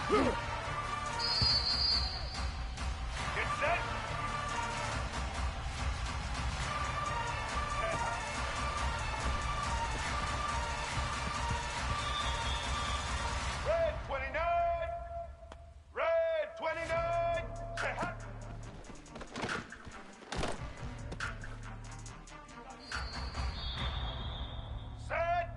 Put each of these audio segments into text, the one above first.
Get set. Red 29. Red 29. Set.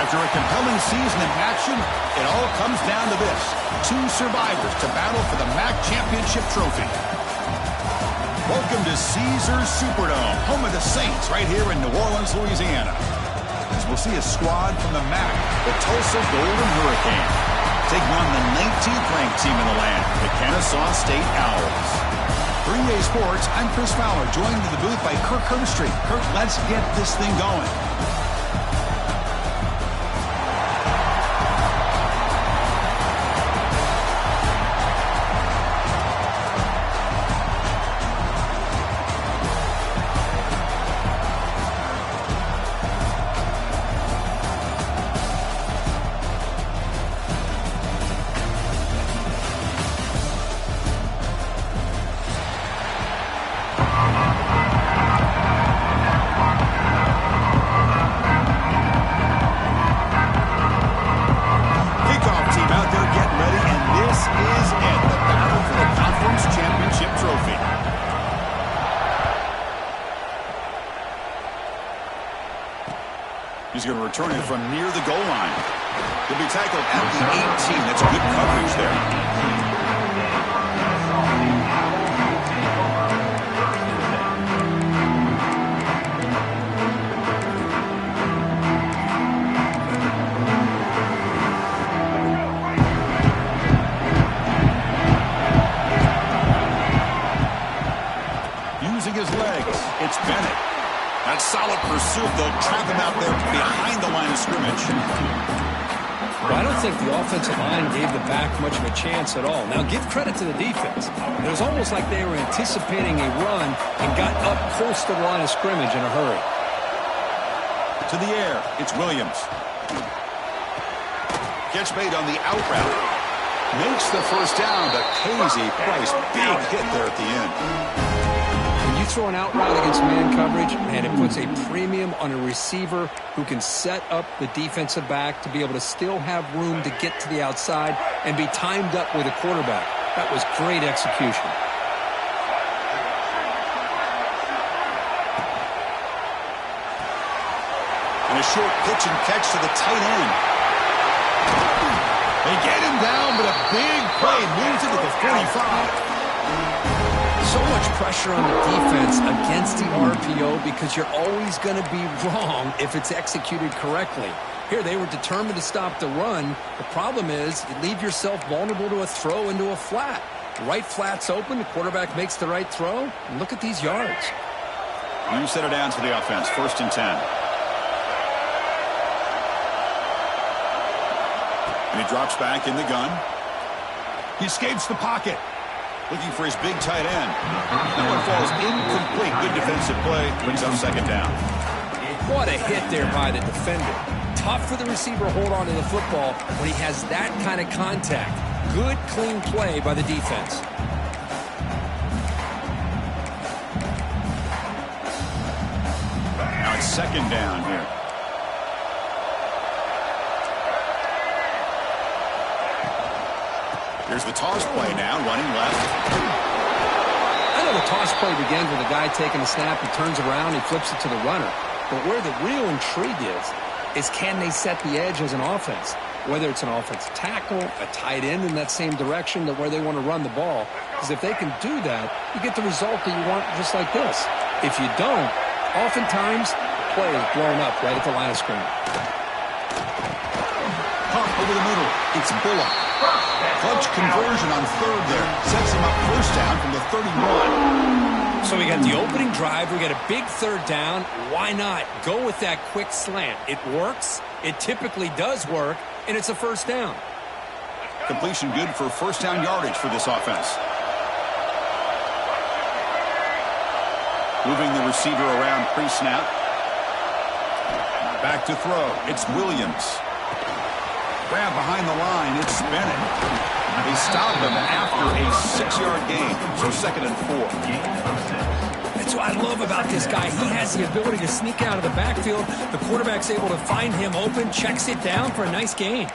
After a compelling season in action, it all comes down to this. Two survivors to battle for the MAC championship trophy. Welcome to Caesars Superdome, home of the Saints, right here in New Orleans, Louisiana. As we'll see a squad from the MAC, the Tulsa Golden Hurricane, taking on the 19th ranked team in the land, the Kennesaw State Owls. 3A Sports, I'm Chris Fowler, joined in the booth by Kirk Herbstreit. Kirk, let's get this thing going. He's going to return it from near the goal line. He'll be tackled at the 18. That's good coverage there. Using his legs, it's Bennett. That solid pursuit, they'll trap him out there behind the line of scrimmage. Well, I don't think the offensive line gave the back much of a chance at all. Now, give credit to the defense. It was almost like they were anticipating a run and got up close to the line of scrimmage in a hurry. To the air, it's Williams. Catch made on the out route. Makes the first down, but pays a price. Big hit there at the end. Throw an out route against man coverage, and it puts a premium on a receiver who can set up the defensive back to be able to still have room to get to the outside and be timed up with a quarterback. That was great execution. And a short pitch and catch to the tight end. They get him down, but a big play moves it to the 45. So much pressure on the defense against the RPO because you're always going to be wrong if it's executed correctly. Here, they were determined to stop the run. The problem is you leave yourself vulnerable to a throw into a flat. The right flat's open. The quarterback makes the right throw. And look at these yards. You set it down to the offense. 1st and 10. And he drops back in the gun. He escapes the pocket. Looking for his big tight end. That one falls incomplete. Good defensive play. Brings up 2nd down. What a hit there by the defender. Tough for the receiver to hold on to the football when he has that kind of contact. Good, clean play by the defense. Now it's 2nd down here. Here's the toss play now, running left. I know the toss play begins with a guy taking a snap, he turns around, he flips it to the runner. But where the real intrigue is can they set the edge as an offense? Whether it's an offensive tackle, a tight end in that same direction that where they want to run the ball. Because if they can do that, you get the result that you want just like this. If you don't, oftentimes the play is blown up right at the line of scrimmage. Pump over the middle. It's Bullock. Clutch conversion on 3rd there. Sets him up 1st down from the 31. So we got the opening drive. We got a big 3rd down. Why not go with that quick slant? It works. It typically does work. And it's a 1st down. Completion good for 1st down yardage for this offense. Moving the receiver around pre-snap. Back to throw. It's Williams. Grab behind the line. It's Bennett. They stop him after a 6-yard gain. So 2nd and 4. That's what I love about this guy. He has the ability to sneak out of the backfield. The quarterback's able to find him open, checks it down for a nice gain.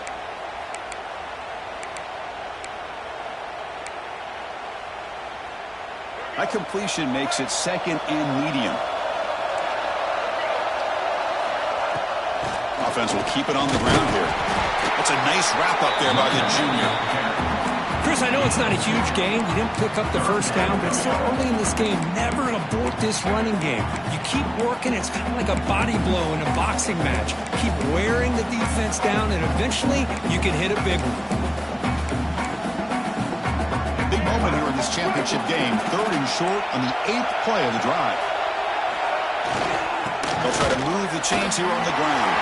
That completion makes it 2nd and medium. offense will keep it on the ground here. That's a nice wrap up there by the junior. Chris, I know it's not a huge game. You didn't pick up the first down, but it's still early in this game. Never abort this running game. You keep working. It's kind of like a body blow in a boxing match. Keep wearing the defense down, and eventually you can hit a big one. Big moment here in this championship game. 3rd and short on the 8th play of the drive. They'll try to move the chains here on the ground.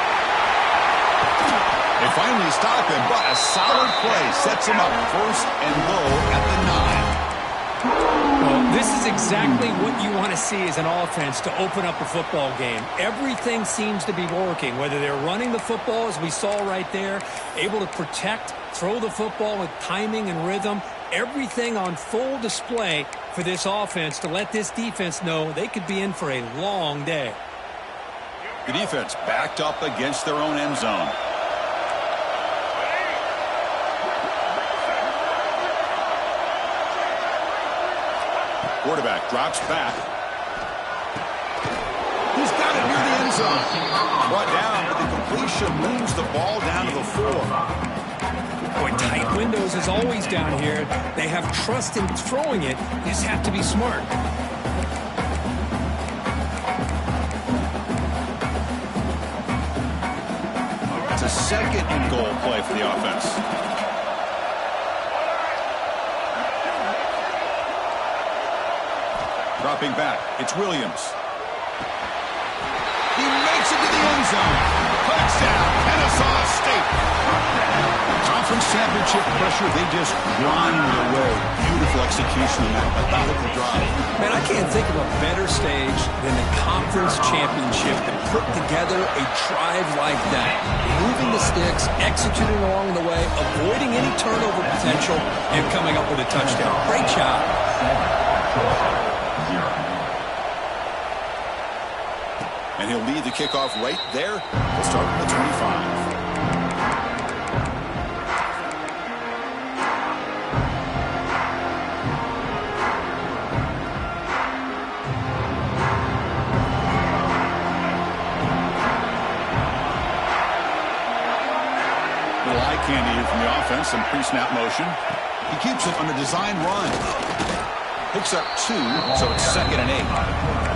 They finally stop him, but a solid play sets him up 1st and goal at the 9. Well, this is exactly what you want to see as an offense to open up a football game. Everything seems to be working, whether they're running the football, as we saw right there, able to protect, throw the football with timing and rhythm. Everything on full display for this offense to let this defense know they could be in for a long day. The defense backed up against their own end zone. Quarterback drops back. He's got it near the end zone. Brought down, but the completion moves the ball down to the 4. Boy, tight windows is always down here. They have trust in throwing it. You just have to be smart. It's a 2nd and goal play for the offense. Dropping back, it's Williams. He makes it to the end zone. Touchdown, Kennesaw State. Conference championship pressure, they just grind away. Beautiful execution in that methodical drive. Man, I can't think of a better stage than the conference championship to put together a drive like that. Moving the sticks, executing along the way, avoiding any turnover potential, and coming up with a touchdown. Great job. And he'll lead the kickoff right there. We'll start at the 25. Little eye candy here from the offense. Some pre-snap motion. He keeps it on a design run. Picks up 2, so it's 2nd and 8.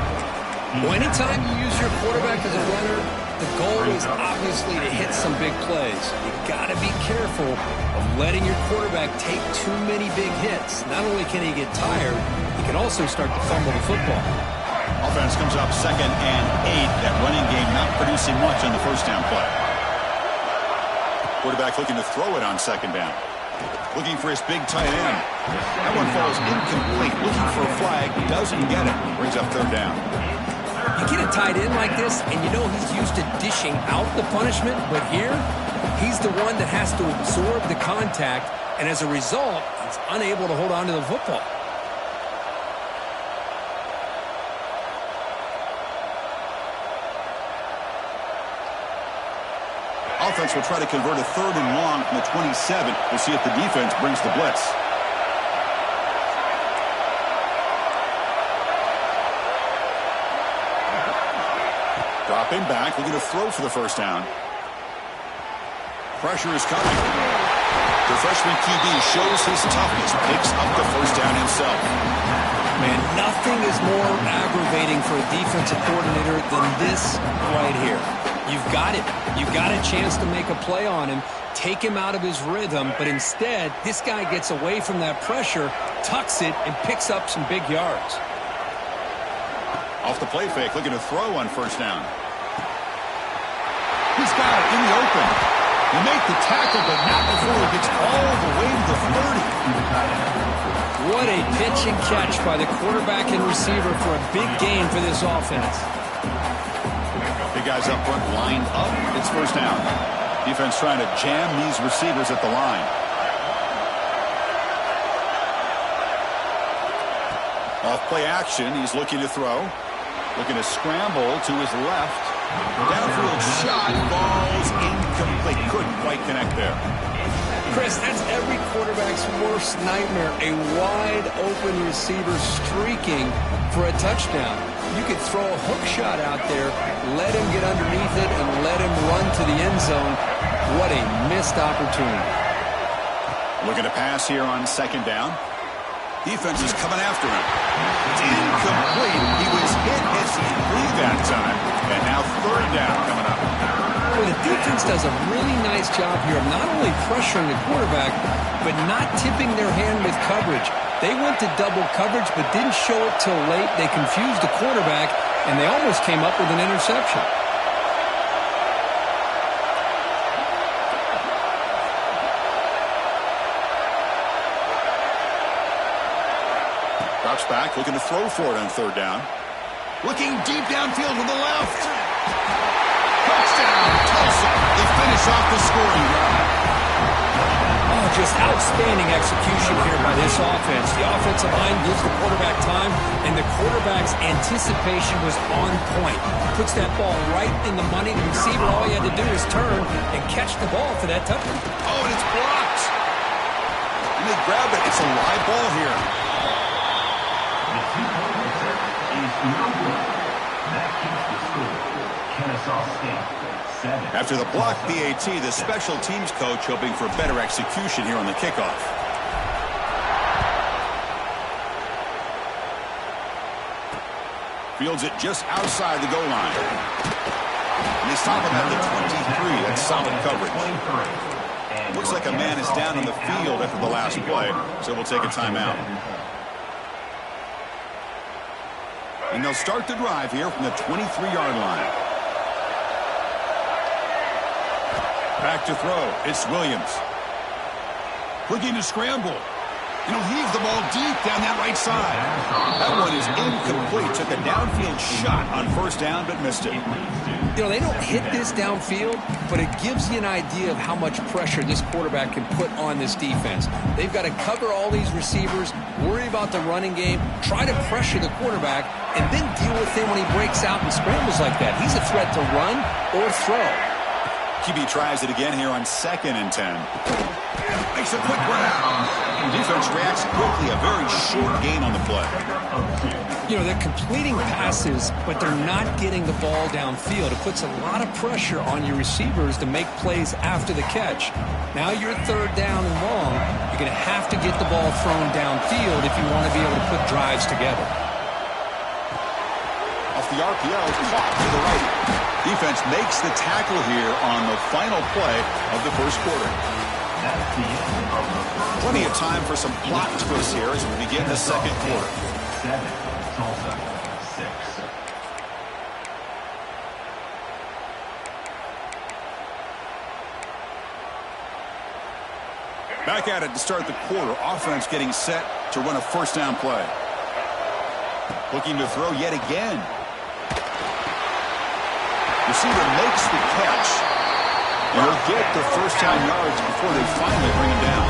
Well, anytime you use your quarterback as a runner, the goal is obviously to hit some big plays. You got to be careful of letting your quarterback take too many big hits. Not only can he get tired, he can also start to fumble the football. Offense comes up 2nd and 8. That running game not producing much on the first down play. Quarterback looking to throw it on 2nd down. Looking for his big tight end. That one falls incomplete. Looking for a flag. Doesn't get it. Brings up 3rd down. You get a tight end like this, and you know he's used to dishing out the punishment, but here, he's the one that has to absorb the contact, and as a result, he's unable to hold on to the football. Offense will try to convert a 3rd and long from the 27. We'll see if the defense brings the blitz. Dropping back, looking to throw for the first down. Pressure is coming. The freshman QB shows his toughness, picks up the first down himself. Man, nothing is more aggravating for a defensive coordinator than this right here. You've got it. You've got a chance to make a play on him, take him out of his rhythm, but instead, this guy gets away from that pressure, tucks it, and picks up some big yards. Off the play fake, looking to throw on first down. He's got it in the open. He make the tackle, but not before he gets all the way to the 30. What a pitch and catch by the quarterback and receiver for a big gain for this offense. Big guys up front lined up. It's first down. Defense trying to jam these receivers at the line. Off play action, he's looking to throw. Looking to scramble to his left. Downfield shot falls incomplete. Couldn't quite connect there. Chris, that's every quarterback's worst nightmare. A wide open receiver streaking for a touchdown. You could throw a hook shot out there, let him get underneath it, and let him run to the end zone. What a missed opportunity. Looking to pass here on second down. Defense is coming after him. It's incomplete. He was hit as he threw that time. And now third down coming up. Well, the defense does a really nice job here of not only pressuring the quarterback, but not tipping their hand with coverage. They went to double coverage, but didn't show it till late. They confused the quarterback, and they almost came up with an interception. Drops back, looking to throw for it on third down. Looking deep downfield to the left. Touchdown, Tulsa. They finish off the scoring drive. Oh, just outstanding execution here by this offense. The offensive line gives the quarterback time, and the quarterback's anticipation was on point. Puts that ball right in the money. The receiver, all he had to do is turn and catch the ball for that touchdown. Oh, and it's blocked. And they grab it. It's a live ball here. That keeps the score. Kennesaw State, 7. After the block PAT, the special teams coach hoping for better execution here on the kickoff. Fields it just outside the goal line. And they stop him at the 23. That's solid coverage. Looks like a man is down on the field after the last play, so we'll take a timeout. And they'll start the drive here from the 23-yard line. Back to throw. It's Williams. Looking to scramble. And he'll heave the ball deep down that right side. That one is incomplete. Took a downfield shot on first down, but missed it. They don't hit this downfield, but it gives you an idea of how much pressure this quarterback can put on this defense. They've got to cover all these receivers, worry about the running game, try to pressure the quarterback, and then deal with him when he breaks out and scrambles like that. He's a threat to run or throw. QB tries it again here on 2nd and 10. Makes a quick grab. Defense reacts quickly. A very short gain on the play. They're completing passes, but they're not getting the ball downfield. It puts a lot of pressure on your receivers to make plays after the catch. Now you're third down and long. You're going to have to get the ball thrown downfield if you want to be able to put drives together. Off the RPO, caught to the right. Defense makes the tackle here on the final play of the first quarter. Plenty of time for some plot twists here as we begin the second quarter. 7, Tulsa, 6. Back at it to start the quarter. Offense getting set to run a first down play. Looking to throw yet again. Receiver makes the catch. And he'll get the first down yards before they finally bring him down.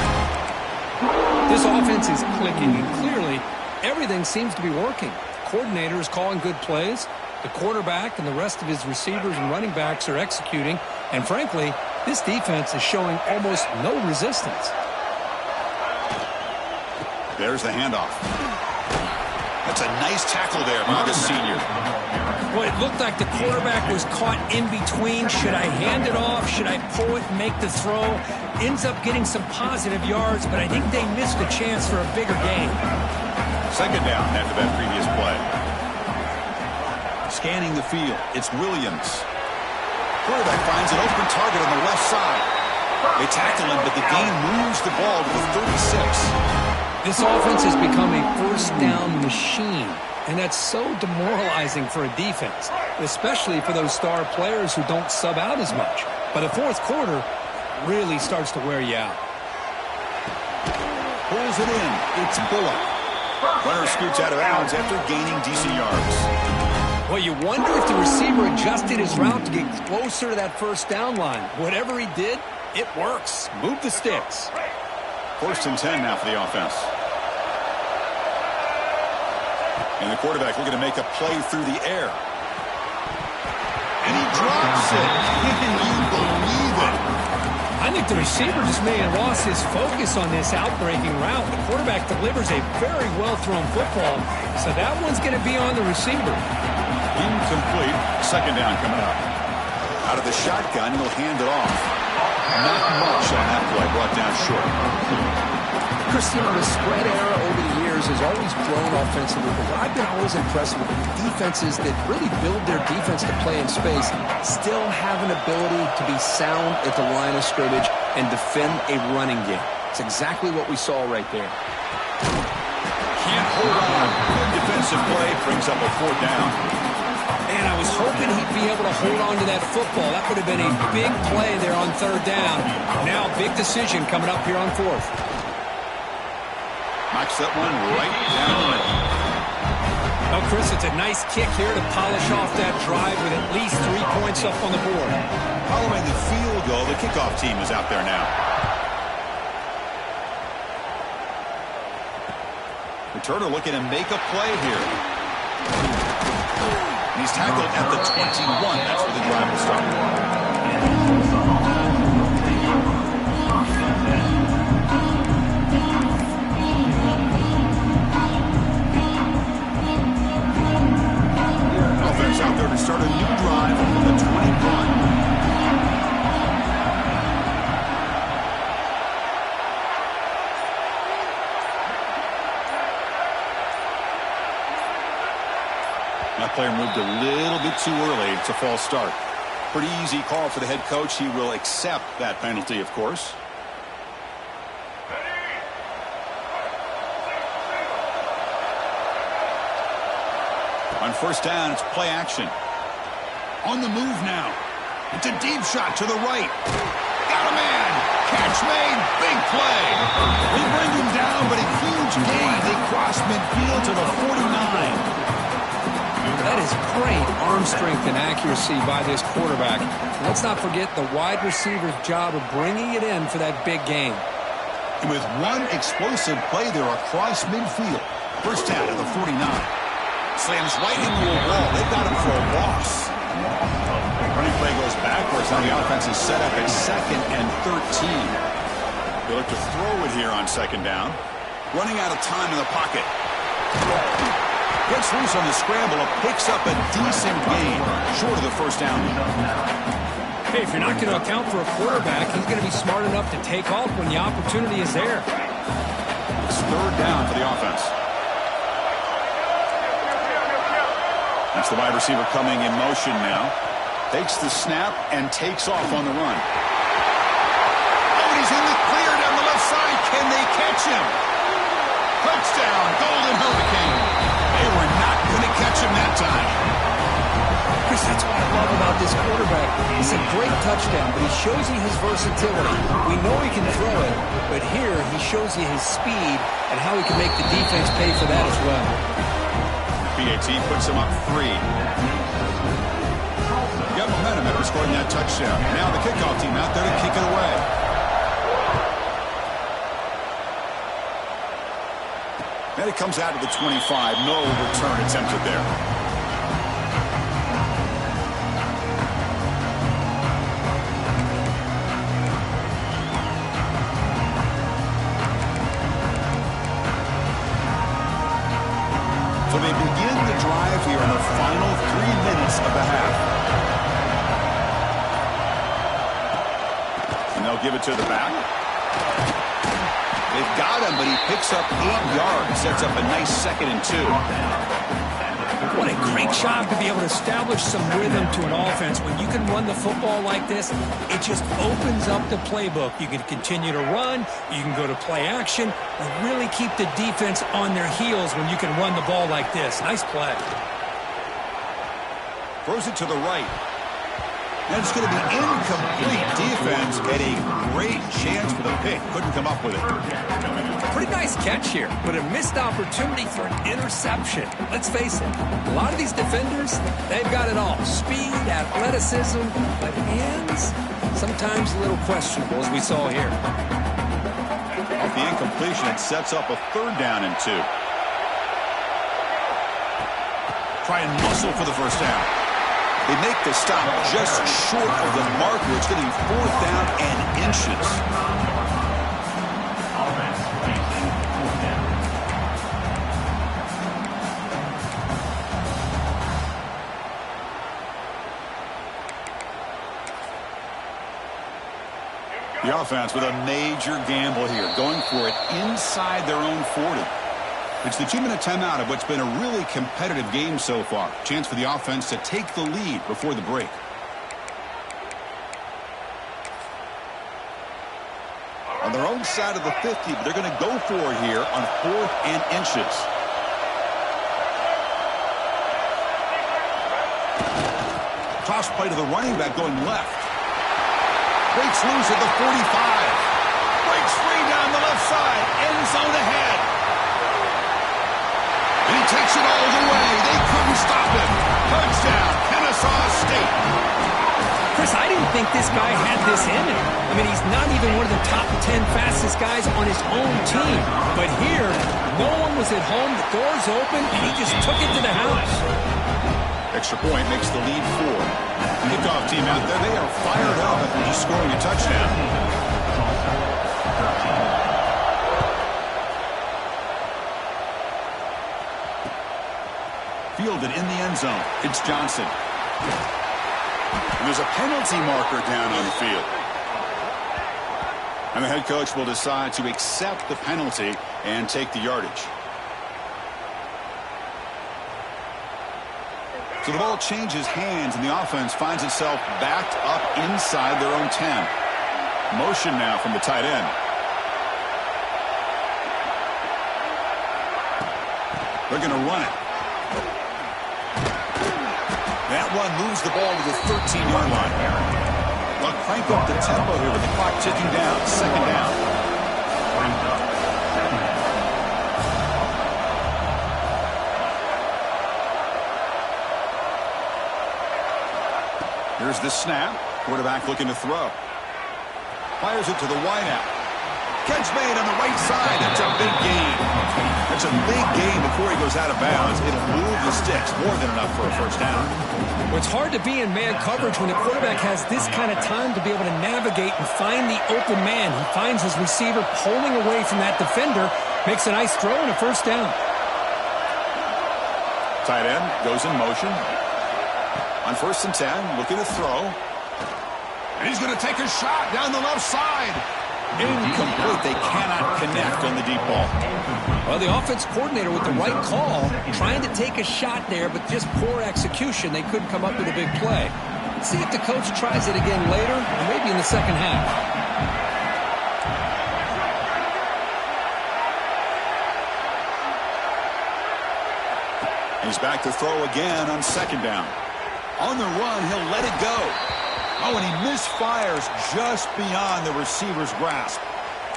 This offense is clicking, and clearly everything seems to be working. The coordinator is calling good plays. The quarterback and the rest of his receivers and running backs are executing. And frankly, this defense is showing almost no resistance. There's the handoff. That's a nice tackle there by the senior. Well, it looked like the quarterback was caught in between. Should I hand it off? Should I pull it and make the throw? Ends up getting some positive yards, but I think they missed a chance for a bigger gain. Second down after that previous play. Scanning the field, it's Williams. Quarterback finds an open target on the left side. They tackle him, but the gain moves the ball to the 36. This offense has become a first down machine, and that's so demoralizing for a defense, especially for those star players who don't sub out as much. By the fourth quarter, it really starts to wear you out. Pulls it in. It's Bullock. Runner scoots out of bounds after gaining decent yards. Well, you wonder if the receiver adjusted his route to get closer to that first down line. Whatever he did, it works. Move the sticks. 1st and 10 now for the offense. And the quarterback looking to make a play through the air. And he drops it. Can you believe it? I think the receiver just may have lost his focus on this outbreaking route. The quarterback delivers a very well-thrown football, so that one's going to be on the receiver. Incomplete. Second down coming up. Out of the shotgun, he'll hand it off. Not much on that play. Brought down short. Chris, the spread era over the years has always grown offensively, but what I've been always impressed with defenses that really build their defense to play in space still have an ability to be sound at the line of scrimmage and defend a running game. It's exactly what we saw right there. Can't hold on. Good defensive play. Brings up a fourth down. And I was hoping he'd be able to hold on to that football. That would have been a big play there on third down. Now, big decision coming up here on fourth. Knocks that one right down the middle. Oh, Chris, it's a nice kick here to polish off that drive with at least 3 points up on the board. Following the field goal, the kickoff team is out there now. Returner looking to make a play here. And he's tackled at the 21. That's where the drive will start. Offense out there to start a new drive from the 21. That player moved a little bit too early. It's a false start. Pretty easy call for the head coach. He will accept that penalty, of course. On first down, it's play action. On the move now. It's a deep shot to the right. Got a man. Catch made. Big play. They bring him down, but a huge gain. They cross midfield to the 49. That is great arm strength and accuracy by this quarterback. Let's not forget the wide receiver's job of bringing it in for that big game. And with one explosive play there across midfield. First down to the 49. Slams right into a wall. They've got him for a loss. Running play goes backwards. Now the offense is set up at 2nd and 13. They look to throw it here on second down. Running out of time in the pocket. Gets loose on the scramble and picks up a decent gain. Short of the first down. Hey, if you're not going to account for a quarterback, he's going to be smart enough to take off when the opportunity is there. It's third down for the offense. That's the wide receiver coming in motion now. Takes the snap and takes off on the run. Oh, and he's in the clear down the left side. Can they catch him? Touchdown, Golden Hurricane. They were not going to catch him that time. Chris, that's what I love about this quarterback. It's a great touchdown, but he shows you his versatility. We know he can throw it, but here he shows you his speed and how he can make the defense pay for that as well. PAT puts him up 3. Got momentum after scoring that touchdown. Now the kickoff team out there to kick it away. And it comes out to the 25. No return attempted there. So they begin the drive here in the final 3 minutes of the half. And they'll give it to the back. They've got him, but he picks up 8 yards. Sets up a nice 2nd and 2. What a great job to be able to establish some rhythm to an offense. When you can run the football like this, it just opens up the playbook. You can continue to run. You can go to play action. And really keep the defense on their heels when you can run the ball like this. Nice play. Throws it to the right. And it's going to be incomplete. Defense had a great chance for the pick. Couldn't come up with it. Pretty nice catch here, but a missed opportunity for an interception. Let's face it, a lot of these defenders, they've got it all. Speed, athleticism, but hands, sometimes a little questionable, as we saw here. Off the incompletion, it sets up a 3rd down and 2. Try and muscle for the first down. They make the stop just short of the marker. It's going to be 4th down and inches. offense with a major gamble here, going for it inside their own 40. It's the 2-minute timeout of what's been a really competitive game so far. Chance for the offense to take the lead before the break. On their own side of the 50, but they're going to go for it here on 4th and inches. Toss play to the running back going left. Breaks loose at the 45. Breaks free down the left side. End zone ahead. And he takes it all the way. They couldn't stop him. Touchdown, Kennesaw State. Chris, I didn't think this guy had this in him. I mean, he's not even one of the top 10 fastest guys on his own team. But here, no one was at home. The door's open, and he just took it to the house. Extra point makes the lead 4. The kickoff team out there, they are fired up after just scoring a touchdown. Fielded in the end zone. It's Johnson. And there's a penalty marker down on the field. And the head coach will decide to accept the penalty and take the yardage. So the ball changes hands, and the offense finds itself backed up inside their own 10. Motion now from the tight end. They're going to run it. That one moves the ball to the 13-yard line. They'll crank up the tempo here with the clock ticking down. 2nd down. Here's the snap. Quarterback looking to throw. Fires it to the wideout. Catch made on the right side. That's a big gain. That's a big gain before he goes out of bounds. It'll move the sticks. More than enough for a first down. Well, it's hard to be in man coverage when the quarterback has this kind of time to be able to navigate and find the open man. He finds his receiver pulling away from that defender. Makes a nice throw and a first down. Tight end goes in motion. On 1st and 10, looking to throw. And he's going to take a shot down the left side. Incomplete. They cannot connect on the deep ball. Well, the offense coordinator with the right call, trying to take a shot there, but just poor execution. They couldn't come up with a big play. Let's see if the coach tries it again later, or maybe in the second half. He's back to throw again on 2nd down. On the run, he'll let it go. Oh, and he misfires just beyond the receiver's grasp.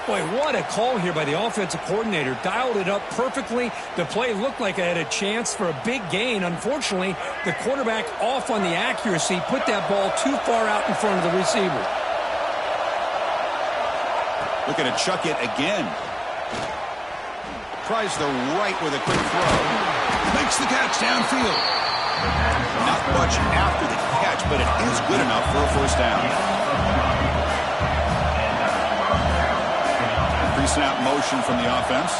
Boy, what a call here by the offensive coordinator. Dialed it up perfectly. The play looked like it had a chance for a big gain. Unfortunately, the quarterback off on the accuracy, put that ball too far out in front of the receiver. Looking to chuck it again. Tries the right with a quick throw. Makes the catch downfield. Not much after the catch, but it is good enough for a first down. Pre-snap motion from the offense.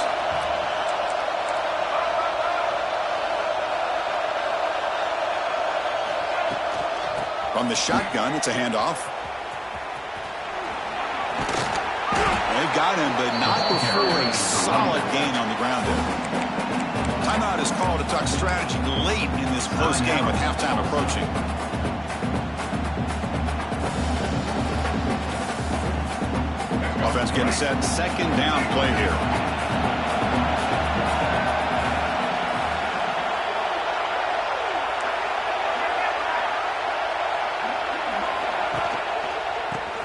From the shotgun, it's a handoff. They've got him, but not before a solid gain on the ground there. Timeout is called to talk strategy late in this close game with halftime approaching. Offense getting set. 2nd down play here.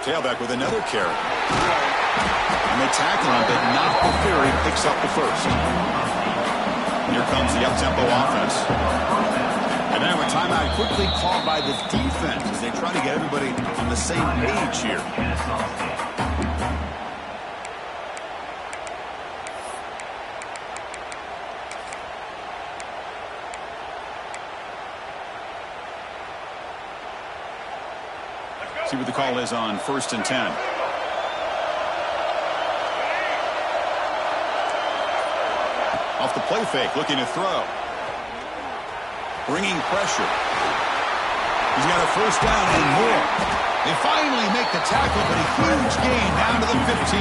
Tailback with another carry. And they tackle him, but not before he picks up the first. Here comes the up-tempo offense. And now a timeout quickly called by the defense as they try to get everybody on the same page here. See what the call is on 1st and 10. Off the play fake, looking to throw. Bringing pressure. He's got a first down and more. They finally make the tackle, but a huge gain down to the 15.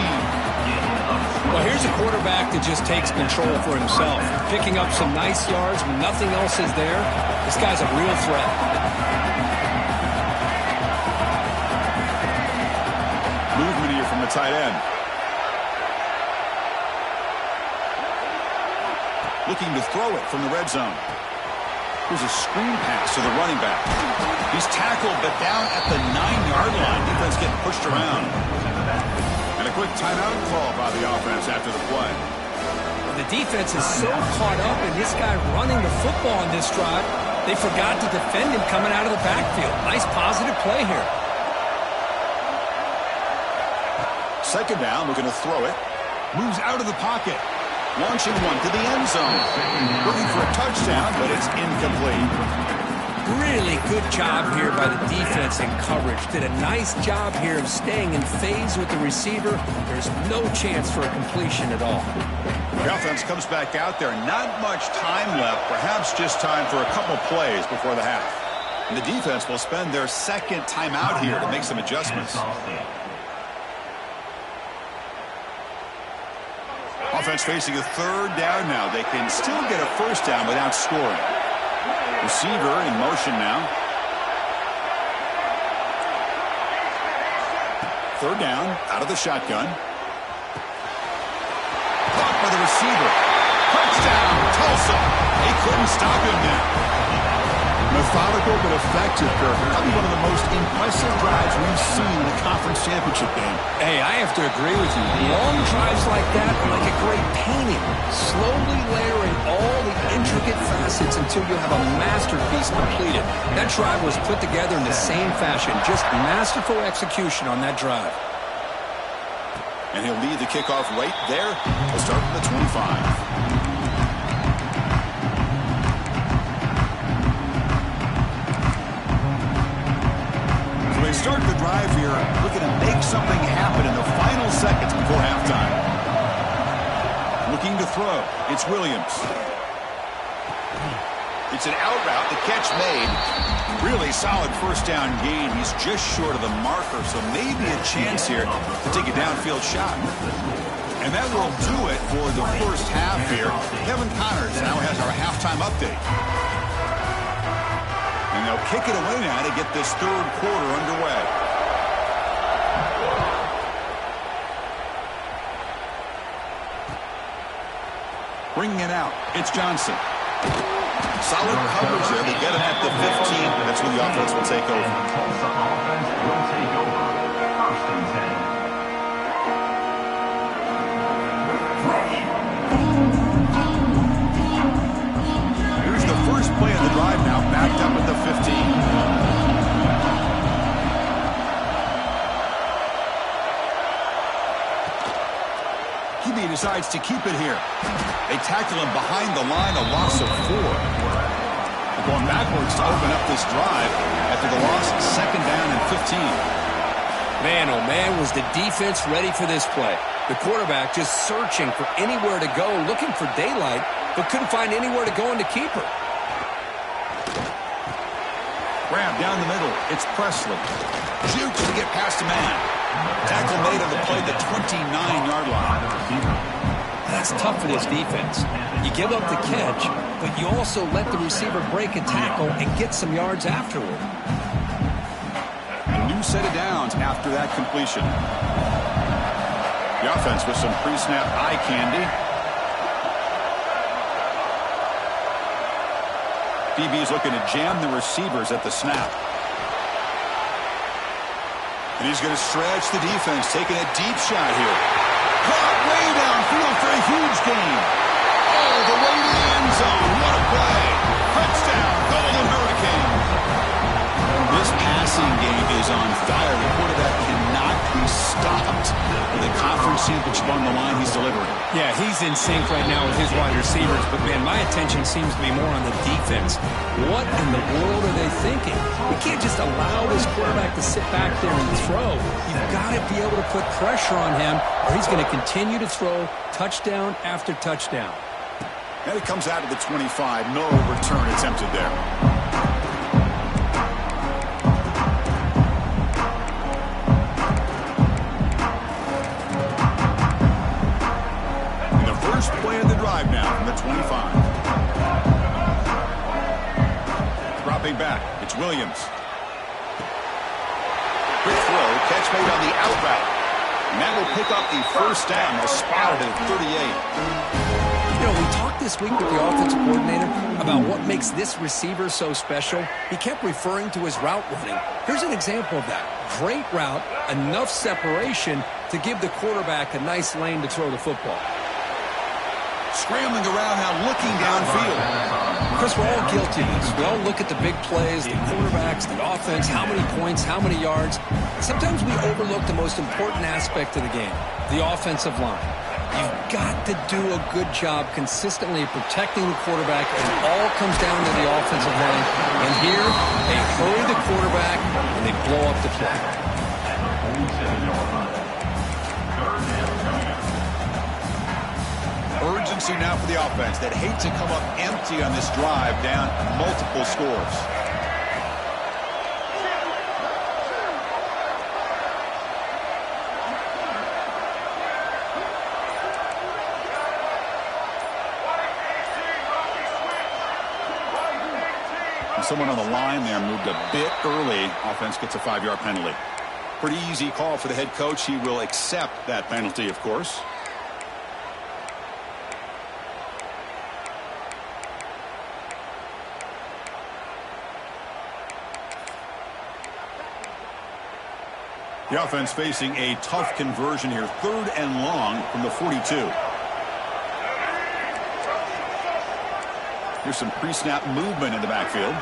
Well, here's a quarterback that just takes control for himself. Picking up some nice yards when nothing else is there. This guy's a real threat. Movement here from the tight end. Looking to throw it from the red zone. Here's a screen pass to the running back. He's tackled, but down at the 9-yard line. Defense getting pushed around. And a quick timeout call by the offense after the play. The defense is so caught up in this guy running the football on this drive, they forgot to defend him coming out of the backfield. Nice positive play here. Second down, looking to throw it. Moves out of the pocket. Launching one to the end zone. Looking for a touchdown, but it's incomplete. Really good job here by the defense in coverage. Did a nice job here of staying in phase with the receiver. There's no chance for a completion at all. The offense comes back out there. Not much time left. Perhaps just time for a couple plays before the half. And the defense will spend their second timeout here to make some adjustments. Offense facing a third down now. They can still get a first down without scoring. Receiver in motion now. Third down, out of the shotgun. Caught by the receiver. Touchdown, Tulsa. They couldn't stop him now. Methodical but effective, Kirk. Probably one of the most impressive drives we've seen in the conference championship game. Hey, I have to agree with you. Long drives like that are like a great painting. Slowly layering all the intricate facets until you have a masterpiece completed. That drive was put together in the same fashion. Just masterful execution on that drive. And he'll lead the kickoff right there. We'll start from the 25. They start the drive here, looking to make something happen in the final seconds before halftime. Looking to throw. It's Williams. It's an out route. The catch made. Really solid first down gain. He's just short of the marker, so maybe a chance here to take a downfield shot. And that will do it for the first half here. Kevin Connors now has our halftime update. And they'll kick it away now to get this third quarter underway. Bringing it out, it's Johnson. Solid coverage there. They get him at the 15. That's when the offense will take over. Tulsa offense will take over. First and 10. Here's the first play of the drive now, backed up at the 15. He decides to keep it here. They tackle him behind the line, a loss of 4. They're going backwards to open up this drive after the loss, second down and 15. Man, oh man, was the defense ready for this play. The quarterback just searching for anywhere to go, looking for daylight, but couldn't find anywhere to go in the keeper. Grab down the middle. It's Presley. Jukes to get past a man. Tackle made on the play, the 29-yard line. That's tough for this defense. You give up the catch, but you also let the receiver break a tackle and get some yards afterward. A new set of downs after that completion. The offense with some pre-snap eye candy. DB is looking to jam the receivers at the snap. And he's going to stretch the defense, taking a deep shot here. Caught way downfield for a huge gain. All the way to the end zone. What a play. Touchdown, Golden Hurricane. This passing game is on fire. The quarterback cannot be stopped. With the conference championship on the line, he's delivering. Yeah, he's in sync right now with his wide receivers, but man, my attention seems to be more on the defense. What in the world are they thinking? You can't just allow this quarterback to sit back there and throw. You've got to be able to put pressure on him, or he's going to continue to throw touchdown after touchdown. And it comes out of the 25. No return attempted there. drive now from the 25. Dropping back, it's Williams. Quick throw, catch made on the out route. And that will pick up the first down. They'll spot it at 38. You know, we talked this week with the offensive coordinator about what makes this receiver so special. He kept referring to his route running. Here's an example of that. Great route, enough separation to give the quarterback a nice lane to throw the football. Scrambling around now, looking downfield. Chris, we're all guilty of this. We all look at the big plays, the quarterbacks, the offense, how many points, how many yards. Sometimes we overlook the most important aspect of the game, the offensive line. You've got to do a good job consistently protecting the quarterback, and it all comes down to the offensive line. And here, they hurry the quarterback, and they blow up the play. Urgency now for the offense that hate to come up empty on this drive, down multiple scores. Someone on the line there moved a bit early. Offense gets a 5-yard penalty. Pretty easy call for the head coach. He will accept that penalty, of course. The offense facing a tough conversion here. 3rd and long from the 42. Here's some pre-snap movement in the backfield.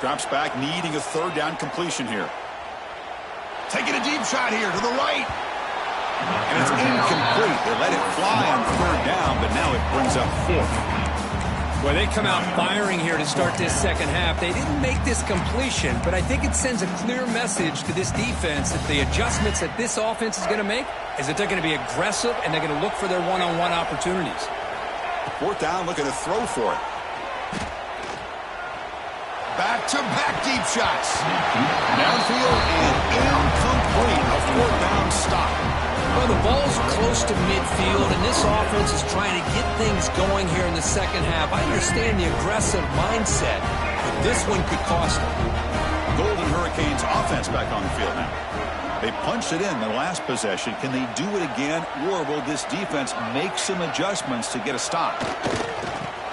Drops back, needing a 3rd down completion here. Taking a deep shot here to the right. And it's incomplete. They let it fly on 3rd down, but now it brings up 4th. Well, they come out firing here to start this second half. They didn't make this completion, but I think it sends a clear message to this defense that the adjustments that this offense is going to make is that they're going to be aggressive and they're going to look for their one-on-one opportunities. 4th down, looking to throw for it. Back-to-back deep shots. Downfield and incomplete. A 4th down stop. Well, the ball's close to midfield, and this offense is trying to get things going here in the second half. I understand the aggressive mindset, but this one could cost them. Golden Hurricanes offense back on the field now. They punched it in the last possession. Can they do it again, or will this defense make some adjustments to get a stop?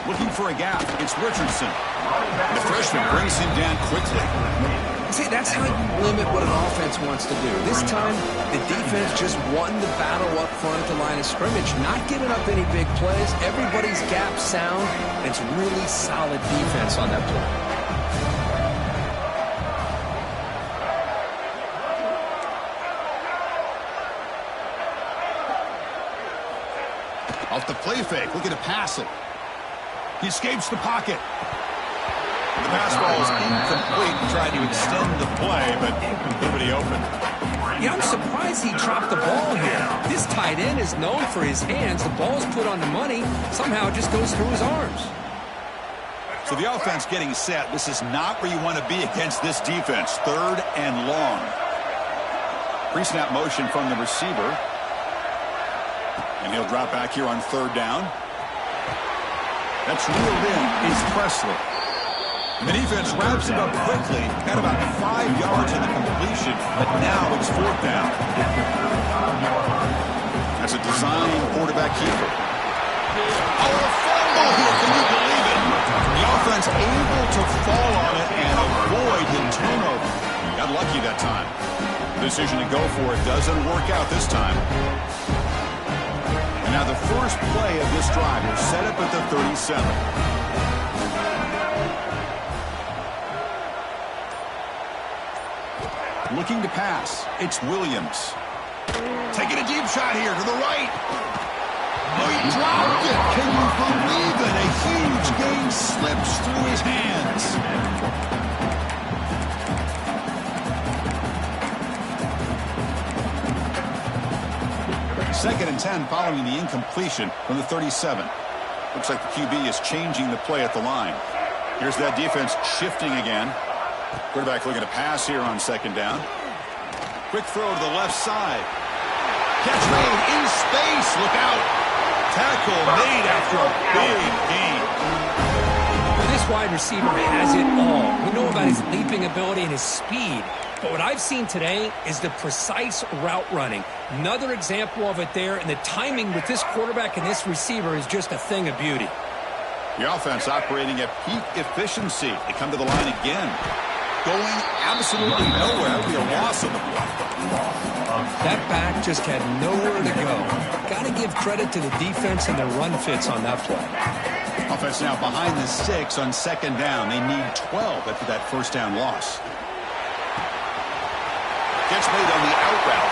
Looking for a gap. It's Richardson. The freshman brings him down quickly. See, that's how you limit what an offense wants to do. This time, the defense just won the battle up front at the line of scrimmage, not giving up any big plays. Everybody's gap sound, and it's really solid defense on that play. Off the play fake, looking to pass it. He escapes the pocket. The pass ball is incomplete. Tried to extend the play, but nobody open. Yeah, I'm surprised he dropped the ball here. This tight end is known for his hands. The ball's put on the money. Somehow it just goes through his arms. So the offense getting set. This is not where you want to be against this defense. 3rd and long. Pre-snap motion from the receiver. And he'll drop back here on 3rd down. That's reeled in is Presley. And the defense wraps it up quickly. Got about 5 yards in the completion, but now it's 4th down. That's a design quarterback keeper. Oh, a fumble here. Can you believe it? The offense able to fall on it and avoid the turnover. Got lucky that time. Decision to go for it doesn't work out this time. And now the first play of this drive is set up at the 37. Looking to pass. It's Williams. Taking a deep shot here to the right. Oh, he dropped it. Can you believe it? A huge gain slips through his hands. Second and 10 following the incompletion from the 37. Looks like the QB is changing the play at the line. Here's that defense shifting again. Quarterback looking to pass here on 2nd down. Quick throw to the left side. Catch made in space. Look out. Tackle made after a big gain. This wide receiver has it all. We know about his leaping ability and his speed. But what I've seen today is the precise route running. Another example of it there, and the timing with this quarterback and this receiver is just a thing of beauty. The offense operating at peak efficiency. They come to the line again. Going absolutely nowhere. That would be a loss of the play. That back just had nowhere to go. Got to give credit to the defense and their run fits on that play. Offense now behind the 6 on second down. They need 12 after that first down loss. Gets made on the out route.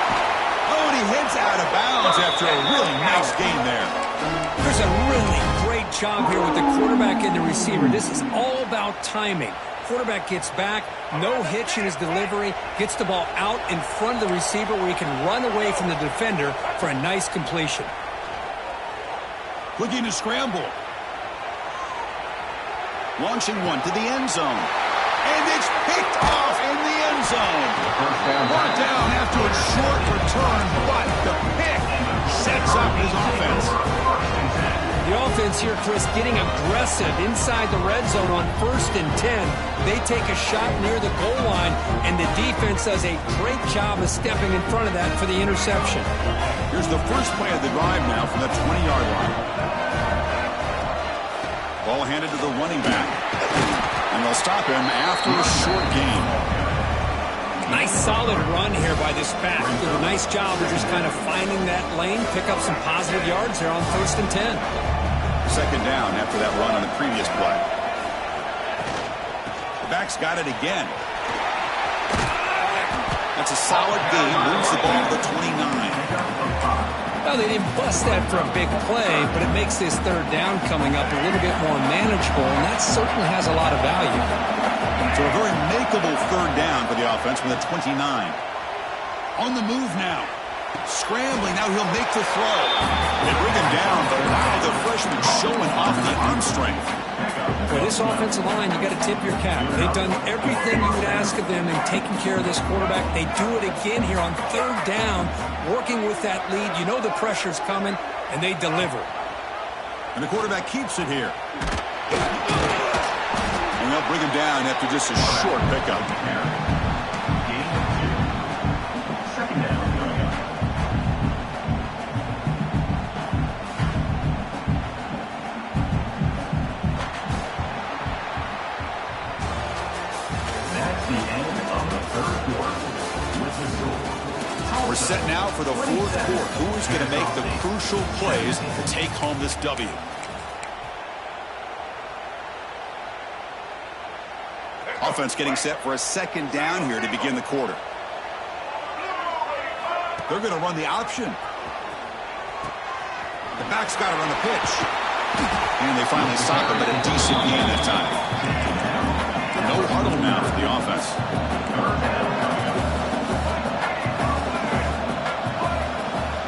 Oh, and he heads out of bounds after a really nice gain there. There's a really great job here with the quarterback and the receiver. This is all about timing. Quarterback gets back, no hitch in his delivery, gets the ball out in front of the receiver where he can run away from the defender for a nice completion. Looking to scramble. Launching one to the end zone. And it's picked off in the end zone. Brought down after a short return, but the pick sets up his offense. The offense here, Chris, getting aggressive inside the red zone on 1st and 10. They take a shot near the goal line, and the defense does a great job of stepping in front of that for the interception. Here's the first play of the drive now from the 20-yard line. Ball handed to the running back. And they'll stop him after a short gain. Nice solid run here by this back. Did a nice job of just kind of finding that lane, pick up some positive yards there on 1st and 10. Second down after that run on the previous play. The back's got it again. That's a solid gain. Moves the ball to the 29. Well, they didn't bust that for a big play, but it makes this third down coming up a little bit more manageable, and that certainly has a lot of value. So a very makeable third down for the offense with a 29. On the move now. Scrambling. Now he'll make the throw. They bring him down, but wow, the freshman showing off the arm strength. For this offensive line, you got to tip your cap. They've done everything you would ask of them in taking care of this quarterback. They do it again here on third down, working with that lead. You know the pressure's coming, and they deliver. And the quarterback keeps it here. And they'll bring him down after just a short pickup. Second down going up. That's the end of the third quarter. With the score. We're set now for the fourth quarter. Who is going to make the crucial plays to take home this W? Offense getting set for a second down here to begin the quarter. They're going to run the option. The back's got it on the pitch. And they finally stop him, but a decent gain that time. No huddle now for the offense.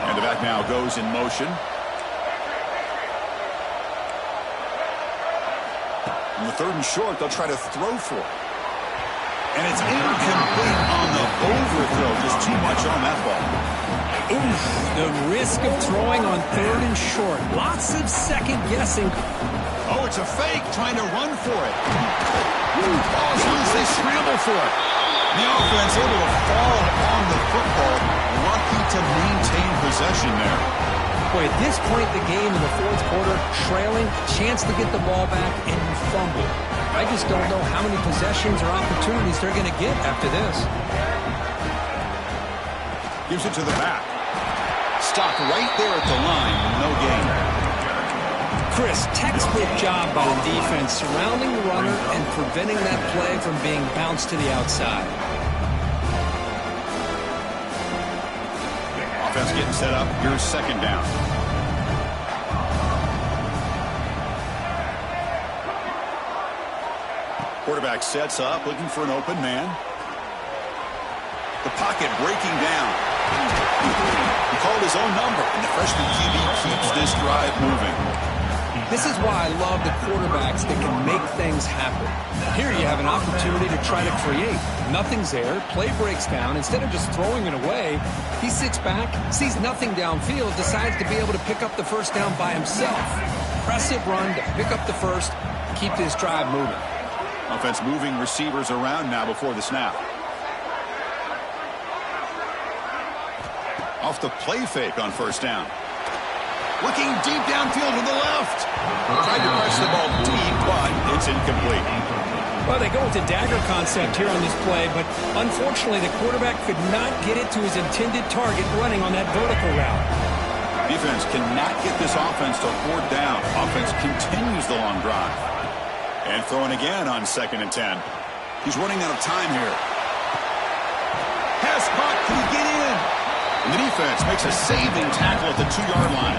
And the back now goes in motion. On the 3rd and short, they'll try to throw for it. And it's incomplete on the overthrow. Just too much on that ball. Oof, the risk of throwing on 3rd and short. Lots of second guessing. Oh, it's a fake trying to run for it. Ball's loose. They scramble for it. The offense able to fall on the football. Lucky to maintain possession there. Boy, at this point in the game in the fourth quarter, trailing, chance to get the ball back, and you fumble. I just don't know how many possessions or opportunities they're going to get after this. Gives it to the back. Stopped right there at the line. No gain. Chris, textbook job by the defense surrounding the runner and preventing that play from being bounced to the outside. Offense getting set up. Here's second down. Quarterback sets up, looking for an open man. The pocket breaking down. He called his own number, and the freshman QB keeps this drive moving. This is why I love the quarterbacks that can make things happen. Here you have an opportunity to try to create. Nothing's there. Play breaks down. Instead of just throwing it away, he sits back, sees nothing downfield, decides to be able to pick up the first down by himself. Impressive run to pick up the first, keep this drive moving. Offense moving receivers around now before the snap. Off the play fake on first down. Looking deep downfield to the left. Tried to press the ball deep, but it's incomplete. Well, they go with the dagger concept here on this play, but unfortunately the quarterback could not get it to his intended target running on that vertical route. Defense cannot get this offense to 4th down. Offense continues the long drive. And throwing again on 2nd and 10. He's running out of time here. Pass caught. Can he get in? And the defense makes a saving tackle at the 2-yard line.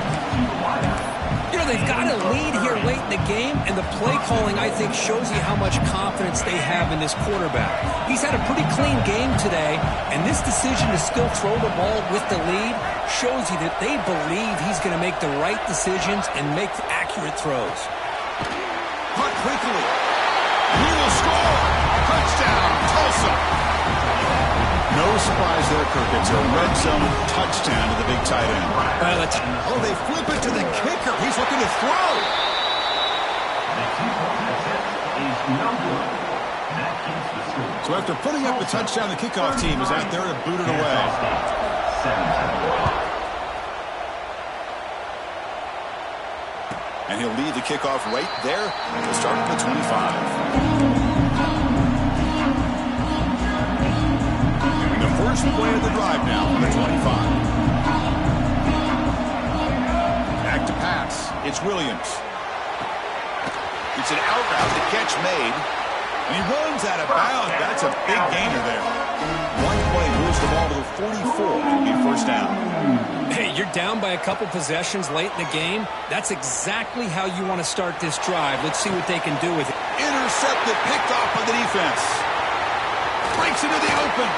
You know, they've got a lead here late in the game, and the play calling, I think, shows you how much confidence they have in this quarterback. He's had a pretty clean game today, and this decision to still throw the ball with the lead shows you that they believe he's going to make the right decisions and make accurate throws. Caught quickly. He will score. Touchdown, Tulsa. No surprise there, Kirk. It's a red zone touchdown to the big tight end. Oh, they flip it to the kicker. He's looking to throw. The kickoff attempt is no good. That keeps the score. So after putting up the touchdown, the kickoff team is out there to boot it away. And he'll lead the kickoff right there to start at the 25. First play of the drive now on the 25. Back to pass. It's Williams. It's an out route. The catch made. And he runs out of bounds. That's a big gainer there. One play moves the ball to the 44. It'll be first down. Hey, you're down by a couple possessions late in the game. That's exactly how you want to start this drive. Let's see what they can do with it. Intercepted. Picked off by the defense. Breaks into the open.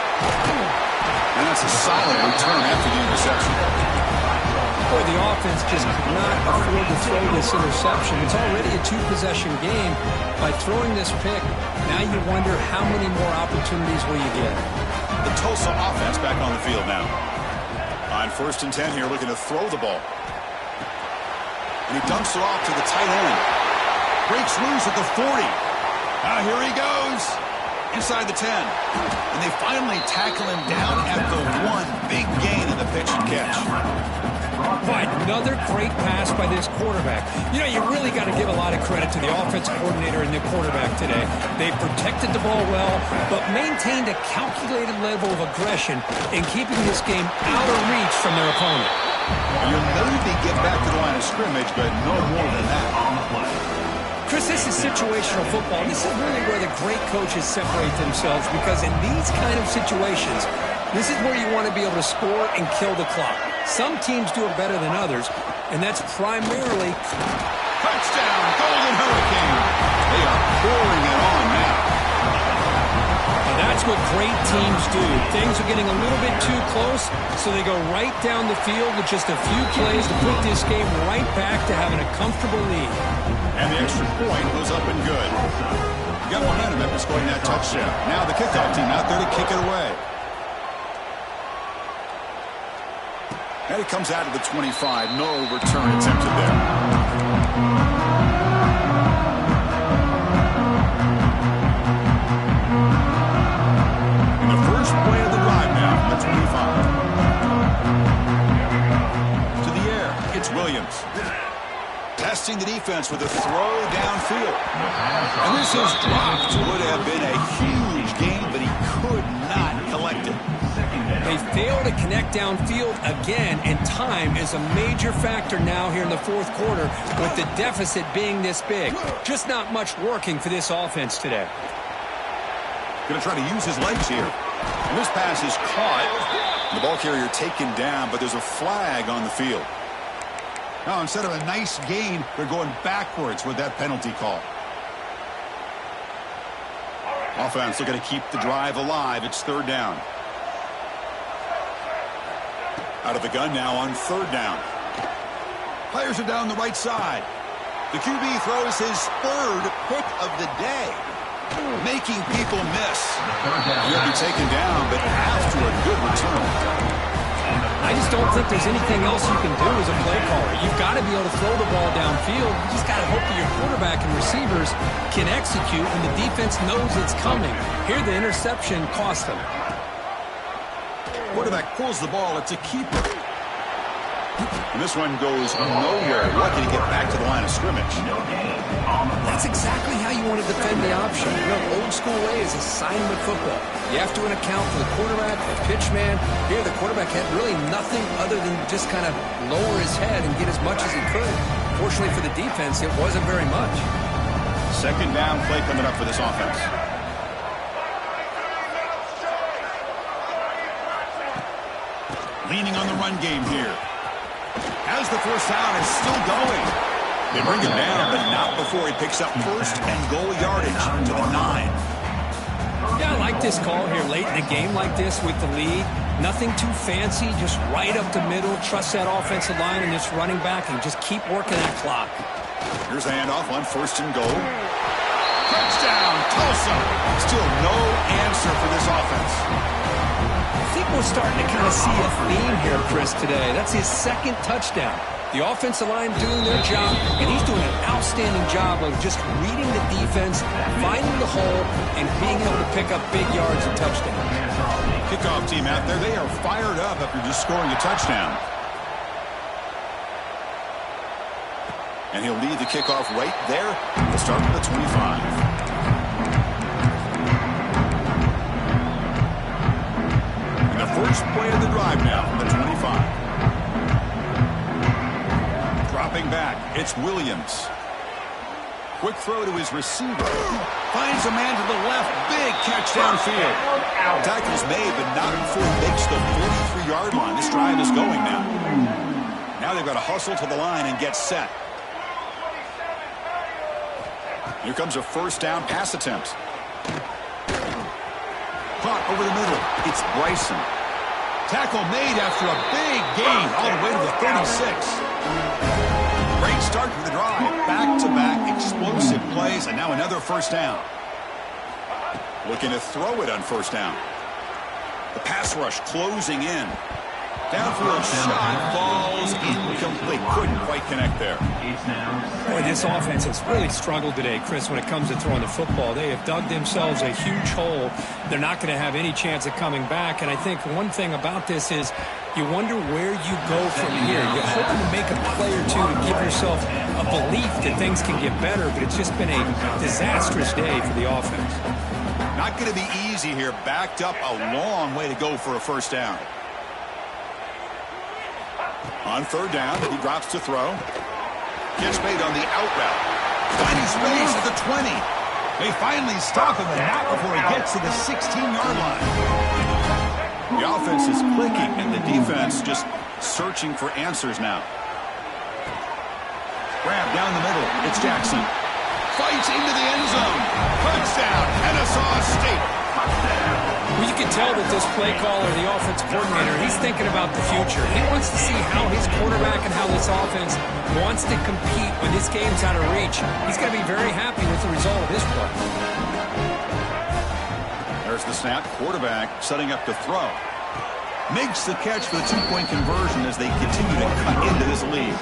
And that's a solid return after the interception. Boy, the offense just could not afford to throw this interception. It's already a 2-possession game. By throwing this pick, now you wonder how many more opportunities will you get. The Tulsa offense back on the field now. On 1st and 10 here, looking to throw the ball. And he dumps it off to the tight end. Breaks loose at the 40. Now here he goes. Inside the 10. And they finally tackle him down at the 1. Big gain in the pitch and catch. Boy, another great pass by this quarterback. You know, you really got to give a lot of credit to the offensive coordinator and the quarterback today. They protected the ball well, but maintained a calculated level of aggression in keeping this game out of reach from their opponent. You'll maybe get back to the line of scrimmage, but no more than that. Chris, this is situational football. This is really where the great coaches separate themselves, because in these kind of situations, this is where you want to be able to score and kill the clock. Some teams do it better than others, and that's primarily... Touchdown, Golden Hurricane. They are pouring it on now. And that's what great teams do. Things are getting a little bit too close, so they go right down the field with just a few plays to put this game right back to having a comfortable lead. And the extra point goes up and good. You got momentum after scoring that touchdown. Now the kickoff team out there to kick it away. And it comes out of the 25. No return attempted there. And the first play of the drive now from the 25. To the air. It's Williams. Testing the defense with a throw downfield. And this is dropped. Would have been a huge gain, but he could not collect it. They fail to connect downfield again, and time is a major factor now here in the 4th quarter with the deficit being this big. Just not much working for this offense today. Going to try to use his legs here. And this pass is caught. The ball carrier taken down, but there's a flag on the field. Now, instead of a nice gain, they're going backwards with that penalty call. Offense looking to keep the drive alive. It's 3rd down. Out of the gun now on 3rd down. Players are down the right side. The QB throws his third pick of the day, making people miss. He'll be taken down, but after a good return. I just don't think there's anything else you can do as a play caller. You've got to be able to throw the ball downfield. You just got to hope that your quarterback and receivers can execute when the defense knows it's coming. Here, the interception cost them. Quarterback pulls the ball. It's a keeper. And this one goes nowhere. Lucky to get back to the line of scrimmage. That's exactly how you want to defend the option. You know, old school way is assignment football. You have to account for the quarterback, the pitch man. Here, the quarterback had really nothing other than just kind of lower his head and get as much as he could. Fortunately for the defense, it wasn't very much. Second down play coming up for this offense. Leaning on the run game here. As the first down is still going. They bring him down, but not before he picks up first and goal yardage to the 9. Yeah, I like this call here late in the game like this with the lead. Nothing too fancy, just right up the middle. Trust that offensive line and this running back and just keep working that clock. Here's a handoff on first and goal. Touchdown, Tulsa. Still no answer for this offense. I think we're starting to kind of see a theme here, Chris, today. That's his second touchdown. The offensive line doing their job, and he's doing an outstanding job of just reading the defense, finding the hole, and being able to pick up big yards and touchdowns. Kickoff team out there, they are fired up after just scoring a touchdown. And he'll lead the kickoff right there. He'll start at the 25. First play of the drive now, the 25. Dropping back, it's Williams. Quick throw to his receiver. Finds a man to the left, big catch downfield. Tackle's made, but not before he makes the 43-yard line. This drive is going now. Now they've got to hustle to the line and get set. Here comes a first down pass attempt. Caught over the middle. It's Bryson. Tackle made after a big gain all the way to the 36. Great start to the drive. Back-to-back explosive plays, and now another first down. Looking to throw it on first down. The pass rush closing in. Downfield shot falls incomplete. Couldn't quite connect there. Boy, this offense has really struggled today, Chris, when it comes to throwing the football. They have dug themselves a huge hole. They're not going to have any chance of coming back. And I think one thing about this is you wonder where you go from here. You're hoping to make a play or two to give yourself a belief that things can get better, but it's just been a disastrous day for the offense. Not going to be easy here. Backed up a long way to go for a first down. On third down, he drops to throw. Gets made on the out route. Finding space at the 20. They finally stop him, and not before he gets to the 16-yard line. The offense is clicking, and the defense just searching for answers now. Grab down the middle. It's Jackson. Fights into the end zone. Touchdown, Kennesaw State. Well, you can tell that this play caller, the offensive coordinator, he's thinking about the future. He wants to see how his quarterback and how this offense wants to compete when this game's out of reach. He's going to be very happy with the result of this play. There's the snap. Quarterback setting up to throw. Makes the catch for the two-point conversion as they continue to cut into this lead.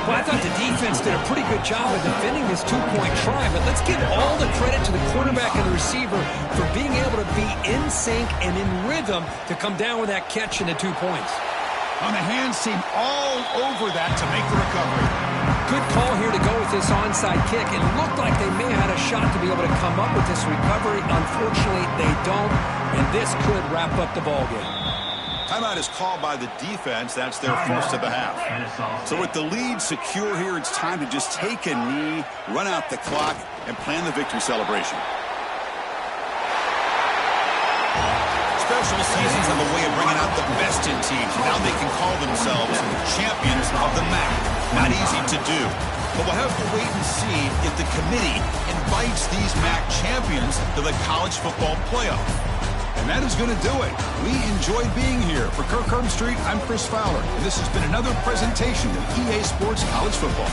Well, I thought the defense did a pretty good job of defending this two-point try, but let's give all the credit to the quarterback and the receiver for being able to be in sync and in rhythm to come down with that catch and the 2 points. On the hands team all over that to make the recovery. Good call here to go with this onside kick. It looked like they may have had a shot to be able to come up with this recovery. Unfortunately, they don't, and this could wrap up the ballgame. Timeout is called by the defense. That's their first of the half. So with the lead secure here, it's time to just take a knee, run out the clock, and plan the victory celebration. Special seasons have a way of bringing out the best in teams. Now they can call themselves champions of the MAC. Not easy to do. But we'll have to wait and see if the committee invites these MAC champions to the college football playoff. And that is going to do it. We enjoyed being here. For Kirk Street, I'm Chris Fowler. And this has been another presentation of EA Sports College Football.